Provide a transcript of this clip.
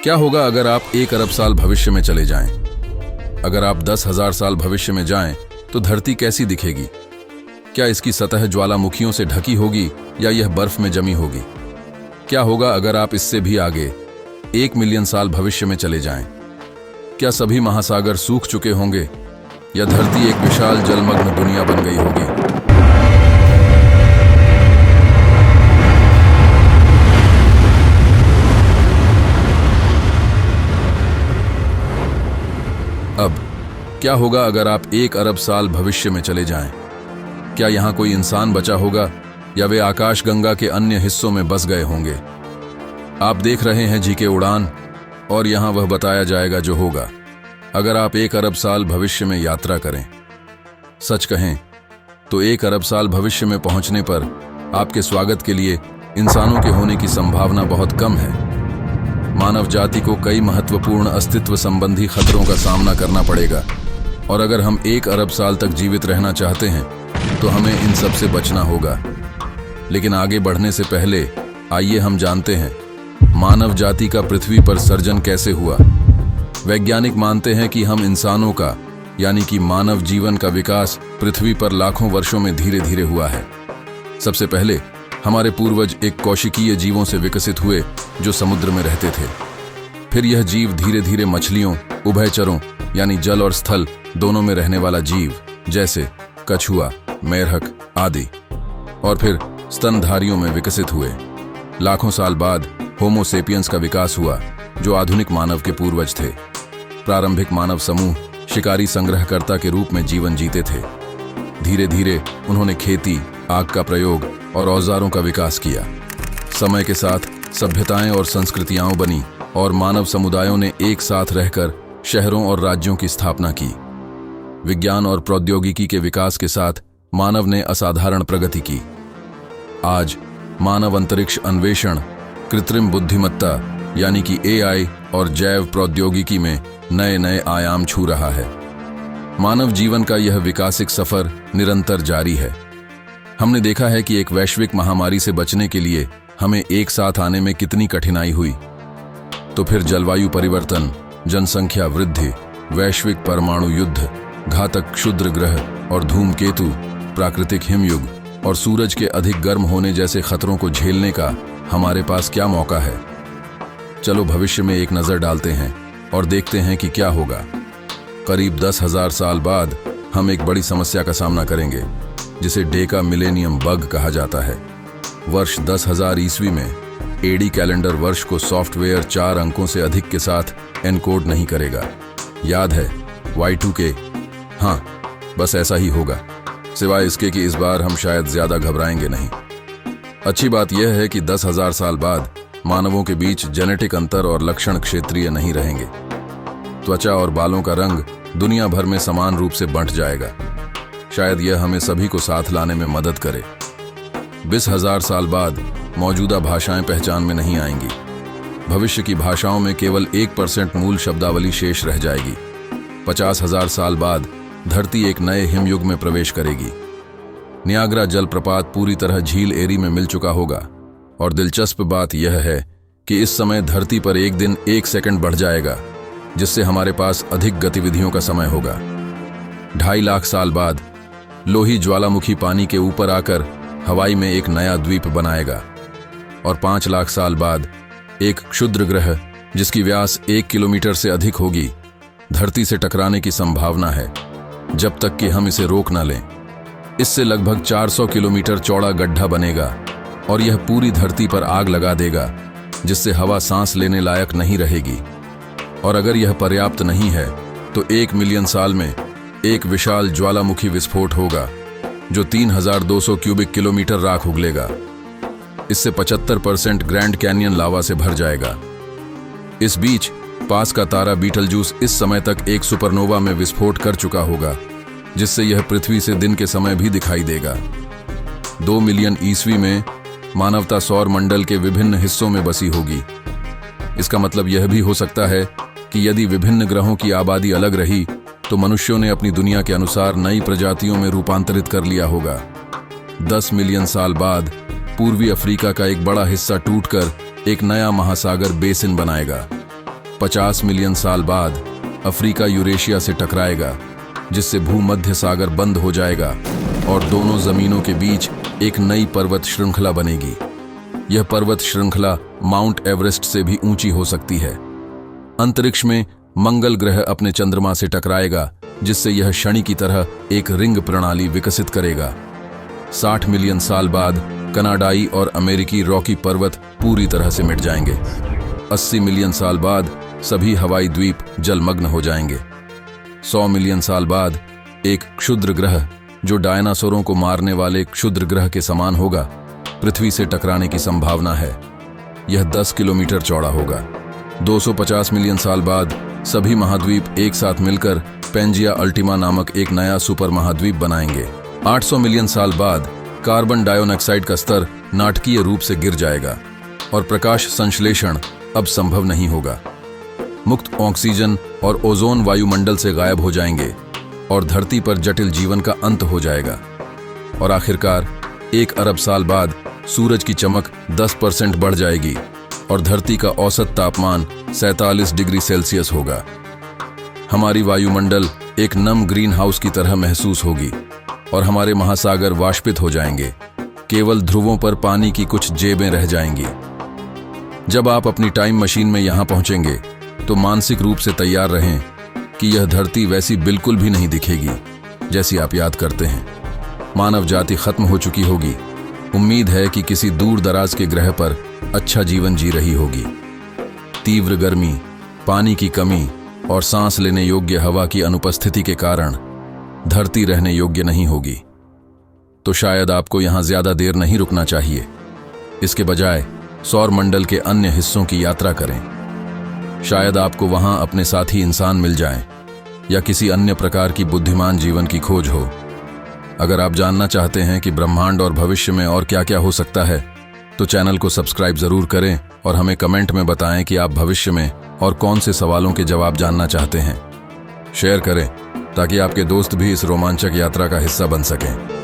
क्या होगा अगर आप 1 अरब साल भविष्य में चले जाएं? अगर आप 10,000 साल भविष्य में जाएं, तो धरती कैसी दिखेगी? क्या इसकी सतह ज्वालामुखियों से ढकी होगी या यह बर्फ में जमी होगी? क्या होगा अगर आप इससे भी आगे 1 मिलियन साल भविष्य में चले जाएं? क्या सभी महासागर सूख चुके होंगे या धरती एक विशाल जलमग्न दुनिया बन गई होगी? अब क्या होगा अगर आप 1 अरब साल भविष्य में चले जाएं? क्या यहां कोई इंसान बचा होगा या वे आकाशगंगा के अन्य हिस्सों में बस गए होंगे? आप देख रहे हैं जी के उड़ान, और यहां वह बताया जाएगा जो होगा अगर आप 1 अरब साल भविष्य में यात्रा करें। सच कहें तो 1 अरब साल भविष्य में पहुंचने पर आपके स्वागत के लिए इंसानों के होने की संभावना बहुत कम है। मानव जाति को कई महत्वपूर्ण अस्तित्व संबंधी खतरों का सामना करना पड़ेगा, और अगर हम 1 अरब साल तक जीवित रहना चाहते हैं तो हमें इन सब से बचना होगा। लेकिन आगे बढ़ने से पहले आइए हम जानते हैं मानव जाति का पृथ्वी पर सर्जन कैसे हुआ। वैज्ञानिक मानते हैं कि हम इंसानों का यानी कि मानव जीवन का विकास पृथ्वी पर लाखों वर्षों में धीरे धीरे हुआ है। सबसे पहले हमारे पूर्वज एक कौशिकीय जीवों से विकसित हुए जो समुद्र में रहते थे। फिर यह जीव धीरे धीरे मछलियों, उभयचरों यानी जल और स्थल दोनों में रहने वाला जीव जैसे कछुआ, मेढक आदि, और फिर स्तनधारियों में विकसित हुए। लाखों साल बाद होमो सेपियंस का विकास हुआ जो आधुनिक मानव के पूर्वज थे। प्रारंभिक मानव समूह शिकारी संग्रहकर्ता के रूप में जीवन जीते थे। धीरे धीरे उन्होंने खेती, आग का प्रयोग और औजारों का विकास किया। समय के साथ सभ्यताएं और संस्कृतियां बनी और मानव समुदायों ने एक साथ रहकर शहरों और राज्यों की स्थापना की। विज्ञान और प्रौद्योगिकी के विकास के साथ मानव ने असाधारण प्रगति की। आज मानव अंतरिक्ष अन्वेषण, कृत्रिम बुद्धिमत्ता यानी कि AI और जैव प्रौद्योगिकी में नए नए आयाम छू रहा है। मानव जीवन का यह विकासिक सफर निरंतर जारी है। हमने देखा है कि एक वैश्विक महामारी से बचने के लिए हमें एक साथ आने में कितनी कठिनाई हुई। तो फिर जलवायु परिवर्तन, जनसंख्या वृद्धि, वैश्विक परमाणु युद्ध, घातक क्षुद्र ग्रह और धूमकेतु, प्राकृतिक हिमयुग और सूरज के अधिक गर्म होने जैसे खतरों को झेलने का हमारे पास क्या मौका है? चलो भविष्य में एक नजर डालते हैं और देखते हैं कि क्या होगा। करीब 10,000 साल बाद हम एक बड़ी समस्या का सामना करेंगे जिसे डेका मिलेनियम बग कहा जाता है। वर्ष 10,000 ईस्वी में AD कैलेंडर वर्ष को सॉफ्टवेयर 4 अंकों से अधिक के साथ एनकोड नहीं करेगा। याद है Y2K? हाँ, बस ऐसा ही होगा, सिवाय इसके कि इस बार हम शायद ज्यादा घबराएंगे नहीं। अच्छी बात यह है कि 10,000 साल बाद मानवों के बीच जेनेटिक अंतर और लक्षण क्षेत्रीय नहीं रहेंगे। त्वचा और बालों का रंग दुनिया भर में समान रूप से बंट जाएगा। शायद यह हमें सभी को साथ लाने में मदद करे। 20,000 साल बाद मौजूदा भाषाएं पहचान में नहीं आएंगी। भविष्य की भाषाओं में केवल 1% मूल शब्दावली शेष रह जाएगी। 50,000 साल बाद धरती एक नए हिमयुग में प्रवेश करेगी। नियाग्रा जलप्रपात पूरी तरह झील एरी में मिल चुका होगा, और दिलचस्प बात यह है कि इस समय धरती पर एक दिन 1 सेकंड बढ़ जाएगा, जिससे हमारे पास अधिक गतिविधियों का समय होगा। 2.5 लाख साल बाद लोही ज्वालामुखी पानी के ऊपर आकर हवाई में एक नया द्वीप बनाएगा, और 5 लाख साल बाद एक क्षुद्र ग्रह जिसकी व्यास 1 किलोमीटर से अधिक होगी धरती से टकराने की संभावना है, जब तक कि हम इसे रोक न लें। इससे लगभग 400 किलोमीटर चौड़ा गड्ढा बनेगा और यह पूरी धरती पर आग लगा देगा, जिससे हवा सांस लेने लायक नहीं रहेगी। और अगर यह पर्याप्त नहीं है तो 1 मिलियन साल में एक विशाल ज्वालामुखी विस्फोट होगा जो 3,200 क्यूबिक किलोमीटर राख उगलेगा। इससे 75% ग्रैंड कैनियन लावा से भर जाएगा। इस बीच पास का तारा बीटलजूस इस समय तक एक सुपरनोवा में विस्फोट कर चुका होगा, जिससे यह पृथ्वी से दिन के समय भी दिखाई देगा। 2 मिलियन ईस्वी में मानवता सौर मंडल के विभिन्न हिस्सों में बसी होगी। इसका मतलब यह भी हो सकता है कि यदि विभिन्न ग्रहों की आबादी अलग रही तो मनुष्यों ने अपनी दुनिया के अनुसार नई प्रजातियों में रूपांतरित कर लिया होगा। 10 मिलियन साल बाद पूर्वी अफ्रीका का एक बड़ा हिस्सा टूटकर एक नया महासागर बेसिन बनाएगा। 50 मिलियन साल बाद अफ्रीका यूरेशिया से टकराएगा, जिससे भूमध्य सागर बंद हो जाएगा और दोनों जमीनों के बीच एक नई पर्वत श्रृंखला बनेगी। यह पर्वत श्रृंखला माउंट एवरेस्ट से भी ऊंची हो सकती है। अंतरिक्ष में मंगल ग्रह अपने चंद्रमा से टकराएगा, जिससे यह शनि की तरह एक रिंग प्रणाली विकसित करेगा। 60 मिलियन साल बाद कनाडाई और अमेरिकी रॉकी पर्वत पूरी तरह से मिट जाएंगे। 80 मिलियन साल बाद सभी हवाई द्वीप जलमग्न हो जाएंगे। 100 मिलियन साल बाद एक क्षुद्र ग्रह, जो डायनासोरों को मारने वाले क्षुद्र ग्रह के समान होगा, पृथ्वी से टकराने की संभावना है। यह 10 किलोमीटर चौड़ा होगा। 250 मिलियन साल बाद सभी महाद्वीप एक साथ मिलकर पेंजिया अल्टीमा नामक एक नया सुपर महाद्वीप बनाएंगे। 800 मिलियन साल बाद कार्बन डाइऑक्साइड का स्तर नाटकीय रूप से गिर जाएगा और प्रकाश संश्लेषण अब संभव नहीं होगा। मुक्त ऑक्सीजन और ओजोन वायुमंडल से गायब हो जाएंगे और धरती पर जटिल जीवन का अंत हो जाएगा। और आखिरकार 1 अरब साल बाद सूरज की चमक 10% बढ़ जाएगी और धरती का औसत तापमान 47 डिग्री सेल्सियस होगा। हमारी वायुमंडल एक नम ग्रीन हाउस की तरह महसूस होगी और हमारे महासागर वाष्पित हो जाएंगे। केवल ध्रुवों पर पानी की कुछ जेबें रह जाएंगी। जब आप अपनी टाइम मशीन में यहां पहुंचेंगे तो मानसिक रूप से तैयार रहें कि यह धरती वैसी बिल्कुल भी नहीं दिखेगी जैसी आप याद करते हैं। मानव जाति खत्म हो चुकी होगी। उम्मीद है कि किसी दूर दराज के ग्रह पर अच्छा जीवन जी रही होगी। तीव्र गर्मी, पानी की कमी और सांस लेने योग्य हवा की अनुपस्थिति के कारण धरती रहने योग्य नहीं होगी। तो शायद आपको यहां ज्यादा देर नहीं रुकना चाहिए। इसके बजाय सौर मंडल के अन्य हिस्सों की यात्रा करें। शायद आपको वहां अपने साथी इंसान मिल जाएं या किसी अन्य प्रकार की बुद्धिमान जीवन की खोज हो। अगर आप जानना चाहते हैं कि ब्रह्मांड और भविष्य में और क्या क्या हो सकता है, तो चैनल को सब्सक्राइब जरूर करें और हमें कमेंट में बताएं कि आप भविष्य में और कौन से सवालों के जवाब जानना चाहते हैं। शेयर करें ताकि आपके दोस्त भी इस रोमांचक यात्रा का हिस्सा बन सकें।